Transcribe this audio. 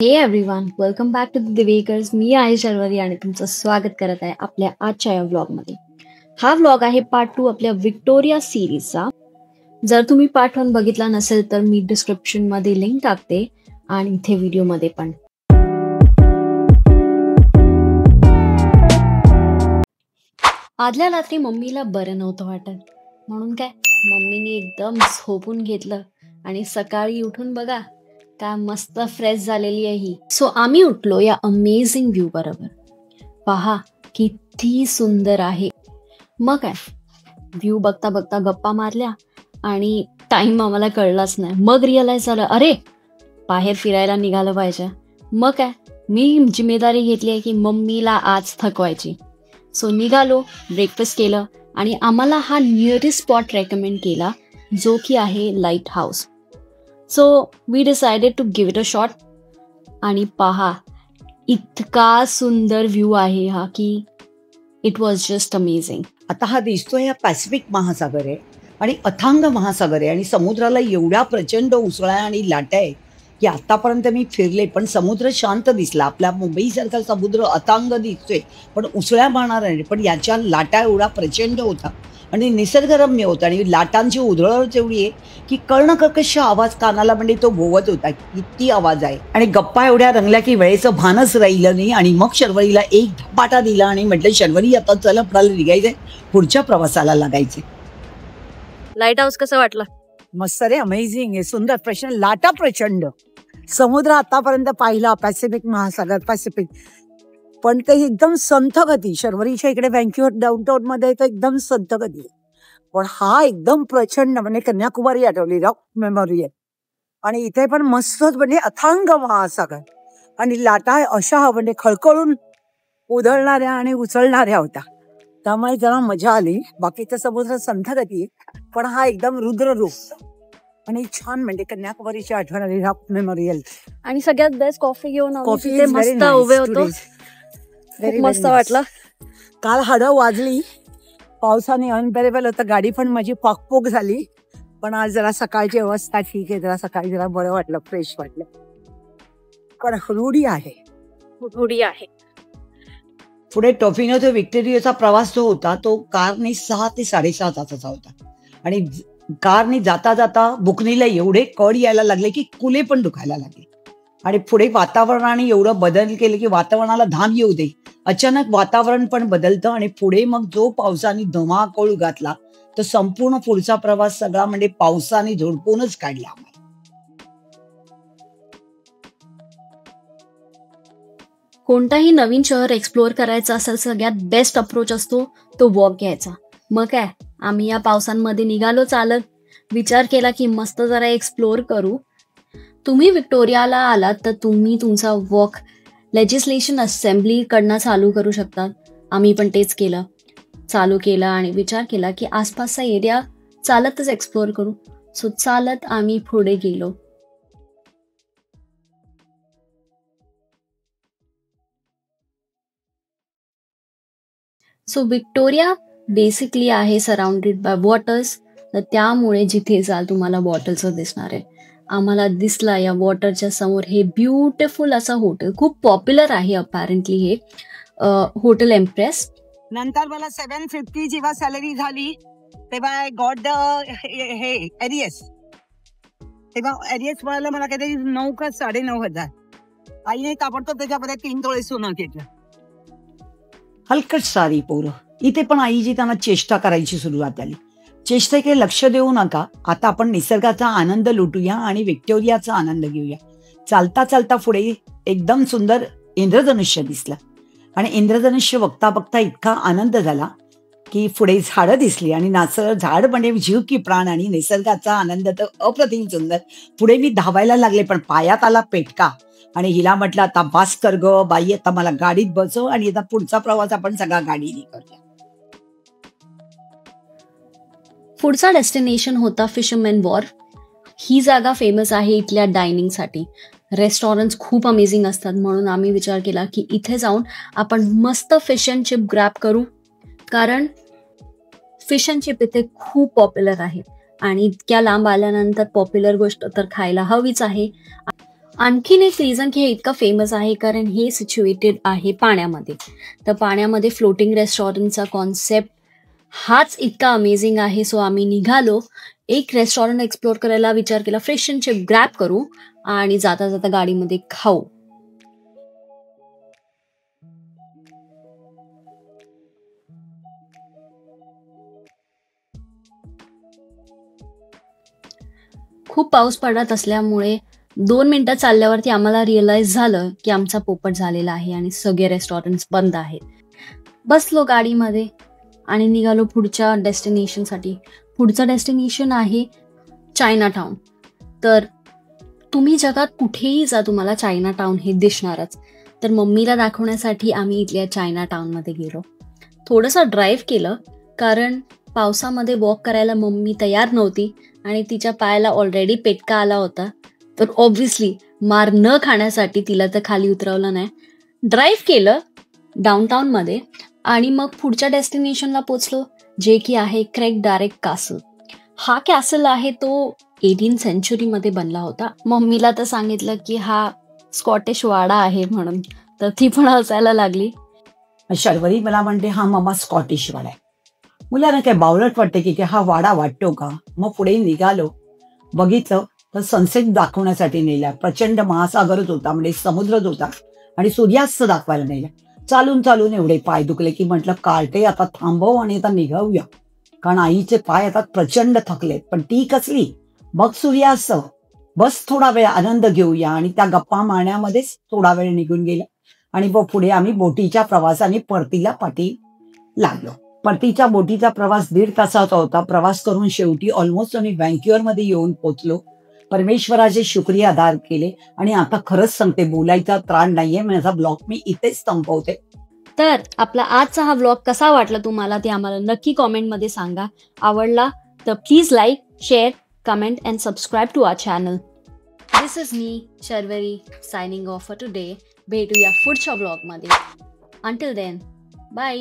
हे everyone, welcome back to the Divekars. मी आहे शर्वरी आणि तुमचं स्वागत करत आहे आपल्या आजच्या या व्लॉगमध्ये. हा व्लॉग आहे पार्ट 2 आपल्या विक्टोरिया सिरीजचा. जर तुम्ही पार्ट 1 बघितला नसेल तर मी डिस्क्रिप्शन मध्ये लिंक टाकते आणि इथे व्हिडिओ मध्ये पण. आदल्या रात्री मम्मीला बरं नव्हतं वाटत, म्हणून काय मम्मीने एकदम झोपून घेतलं आणि सकाळी उठून बघा काय मस्त फ्रेश झालेली आहे ही. सो आम्ही उठलो या अमेझिंग व्ह्यू बरोबर. पहा किती सुंदर आहे. मग काय व्ह्यू बघता बघता गप्पा मारल्या आणि टाइम आम्हाला कळलाच नाही. मग रिअलाइज झालं, अरे बाहेर फिरायला निघालं पाहिजे. मग काय मी जिम्मेदारी घेतली आहे की मम्मीला आज थकवायची. सो निघालो, ब्रेकफास्ट केलं आणि आम्हाला हा नियरेस्ट स्पॉट रेकमेंड केला जो की आहे lighthouse. So we decided to give it a shot. आणि पहा इतका सुंदर व्ह्यू आहे हा की इट वॉज जस्ट अमेझिंग. आता हा दिसतोय हा पॅसिफिक महासागर आहे आणि अथांग महासागर आहे आणि समुद्राला एवढ्या प्रचंड उसळ्या आणि लाटा आहे की आतापर्यंत मी फिरले पण समुद्र शांत दिसला. आपल्या मुंबईसारखा समुद्र अथांग दिसतोय पण उसळ्या मारणार नाही, पण याच्या लाटा एवढा प्रचंड होता आणि निसर्गरम्य होता आणि लाटांची उधळण एवढी आहे की कर्णकर्कश आवाज कानाला म्हणजे तो भोवत होता. किती आवाज आहे आणि गप्पा एवढ्या रंगल्या की वेळेचं भानच राहिलं नाही. आणि मग शर्वरीला एक धपाटा दिला आणि म्हटलं, शर्वरी आता चल आपल्याला निघायचंय, पुढच्या प्रवासाला लागायचे. लाईट हाऊस कसं वाटलं? मस्त रे, अमेझिंग आहे, सुंदर, प्रचंड लाटा, प्रचंड समुद्र आतापर्यंत पाहिला पॅसिफिक महासागर पॅसिफिक, पण ते एकदम संथ गती. शर्वरीच्या इकडे व्हँक्युअर डाऊनटाऊन मध्ये तर एकदम संथ गती, पण हा एकदम प्रचंड म्हणजे कन्याकुमारी आठवली, रॉक मेमोरियल. आणि इथे पण मस्तच म्हणजे अथांग महासागर आणि लाटा अशा म्हणजे खळखळून उधळणाऱ्या आणि उचलणाऱ्या होत्या, त्यामुळे जरा मजा आली. बाकीचा समुद्र संथ गती पण हा एकदम रुद्र रूप आणि छान म्हणजे कन्याकुमारीची आठवण आली, रॉक मेमोरियल. आणि सगळ्यात बेस्ट कॉफी घेऊन कॉफी ते मस्त उभे होतो, खूप मस्त वाटलं. काल हाडं वाजली, पावसाने अनबेरेबल होतं, गाडी पण माझी पाकपोक झाली, पण आज जरा सकाळची अवस्था ठीक आहे, जरा सकाळी जरा बरं वाटलं, फ्रेश वाटलं. पण रूढी आहे, रूढी आहे. पुढे टॉफिनो ते व्हिक्टोरियाचा प्रवास जो होता तो कारने 6 ते 6.5 तासाचा होता आणि कारने जाता जाता बुकनीला एवढे कड यायला लागले की कुले पण दुखायला लागले. आणि पुढे वातावरणाने एवढं बदल केले की वातावरणाला धाम येऊ दे, अचानक वातावरण पण बदलतं आणि पुढे मग जो पावसाने धमाकोळ घातला तर संपूर्ण पुढचा प्रवास सगळा म्हणजे पावसाने झोडपूनच काढला आम्हाला. कोणताही नवीन शहर एक्सप्लोअर करायचं असेल सगळ्यात बेस्ट अप्रोच असतो तो वॉक घ्यायचा. मग काय आम्ही या पावसांमध्ये निघालो चालत, विचार केला की मस्त जरा एक्सप्लोअर करू. तुम्ही विक्टोरियाला आलात तर तुम्ही तुमचा वॉक लेजिस्लेशन असेंब्ली कडनं चालू करू शकता. आम्ही पण तेच केलं, चालू केलं आणि विचार केला की आसपासचा एरिया चालतच एक्सप्लोअर करू. सो चालत आम्ही पुढे गेलो. सो विक्टोरिया बेसिकली आहे सराउंडेड बाय वॉटर्स, तर त्यामुळे जिथे जाल तुम्हाला वॉटरचं दिसणार आहे. आम्हाला दिसला या वॉटरच्या समोर हे ब्युटिफुल असं हॉटेल, खूप पॉप्युलर आहे अपॅरेंटली हे हॉटेल एम्प्रेस. नंतर मला 750 जेव्हा सॅलरी झाली तेव्हा आय गॉट द हे एरियस. तेव्हा एरियस मिळालं मला काहीतरी 9 का 9,500. आईने ताबडतोब त्याच्यामध्ये 3 तोळे सोनं घेतलं. हलकट सारी पोरं. इथे पण आईची त्यांना चेष्टा करायची सुरुवात झाली. चेष्टेकडे लक्ष देऊ नका, आता आपण निसर्गाचा आनंद लुटूया आणि व्हिक्टोरियाचा आनंद घेऊया. चालता चालता पुढे एकदम सुंदर इंद्रधनुष्य दिसलं आणि इंद्रधनुष्य बघता बघता इतका आनंद झाला की पुढे झाडं दिसली आणि झाड म्हणजे जीव की प्राण आणि निसर्गाचा आनंद तर अप्रतिम सुंदर. पुढे मी धावायला लागले पण पायात आला पेटका आणि हिला म्हटलं, आता बास कर ग बाई, आता मला गाडीत बसव आणि आता पुढचा प्रवास आपण सगळा गाडीने करूया. पुढचा डेस्टिनेशन होता फिशरमॅन वॉर्फ. ही जागा फेमस आहे इथल्या डायनिंगसाठी. रेस्टॉरंट्स खूप अमेझिंग असतात, म्हणून आम्ही विचार केला की इथे जाऊन आपण मस्त फिश अँड चिप ग्रॅब करू, कारण फिश अँड चिप इथे खूप पॉप्युलर आहे आणि इतक्या लांब आल्यानंतर पॉप्युलर गोष्ट तर खायला हवीच आहे. आणखीन एक रिझन की हे इतकं फेमस आहे कारण हे सिच्युएटेड आहे पाण्यामध्ये. तर पाण्यामध्ये फ्लोटिंग रेस्टॉरंटचा कॉन्सेप्ट हाच इतका अमेझिंग आहे. सो आम्ही निघालो, एक रेस्टॉरंट एक्सप्लोर करायला विचार केला, फिश अँड चिप ग्रॅब करू आणि जाता जाता गाडीमध्ये खाऊ. खूप पाऊस पडत असल्यामुळे 2 मिनिटं चालल्यावरती आम्हाला रिअलाइज झालं की आमचा पोपट झालेला आहे आणि सगळे रेस्टॉरंट्स बंद आहेत. बसलो गाडीमध्ये आणि निघालो पुढच्या डेस्टिनेशनसाठी. पुढचं डेस्टिनेशन आहे चायना टाउन. तर तुम्ही जगात कुठेही जा, तुम्हाला चायना टाउन हे दिसणारच. तर मम्मीला दाखवण्यासाठी आम्ही इथल्या चायना टाउनमध्ये गेलो. थोडंसं ड्राईव्ह केलं कारण पावसामध्ये वॉक करायला मम्मी तयार नव्हती आणि तिच्या पायाला ऑलरेडी पेटका आला होता. तर ऑब्व्हियसली मार न खाण्यासाठी तिला तर खाली उतरवलं नाही. ड्राईव्ह केलं डाऊनटाऊनमध्ये आणि मग पुढच्या डेस्टिनेशनला पोचलो, जे की आहे क्रेगडारेक कासल. हा कॅसल आहे तो 18th सेंचुरीमध्ये बनला होता. मम्मीला तर सांगितलं की हा स्कॉटिश वाडा आहे म्हणून, तर ती पण हसायला लागली. शर्वरी मला म्हणते हा मामा स्कॉटिश वाडा आहे. मुलांना काय बावलट वाटते की हा वाडा वाटतो का. मग पुढे निघालो, बघितलं तर सनसेट दाखवण्यासाठी नेला. प्रचंड महासागरच होता, म्हणजे समुद्रच होता आणि सूर्यास्त दाखवायला नेला. चालून चालून एवढे पाय दुखले की म्हटलं कार्टे आता थांबव आणि आता निघावूया, कारण आईचे पाय आता प्रचंड थकलेत. पण ती कसली, बघ सूर्यास्त, बस थोडा वेळ आनंद घेऊया. आणि त्या गप्पा मारण्यामध्येच थोडा वेळ निघून गेला आणि मग पुढे आम्ही बोटीच्या प्रवासाने परतीला पाठी लागलो. परतीच्या बोटीचा प्रवास 1.5 तासाचा होता. प्रवास करून शेवटी ऑलमोस्ट आम्ही व्हँक्युअरमध्ये येऊन पोहोचलो. परमेश्वराचे शुक्रिया अदा केले आणि आता खरंच सांगते बोलायचा त्राण नाहीये. माझा ब्लॉग मी इथेच संपवते. तर आपला आजचा हा व्लॉग कसा वाटला तुम्हाला ते आम्हाला नक्की कॉमेंटमध्ये सांगा. आवडला तर please like, share, comment and subscribe to our channel. This is me Sharvari signing off for today. भेटूया पुढच्या व्लॉगमध्ये. Until then, bye.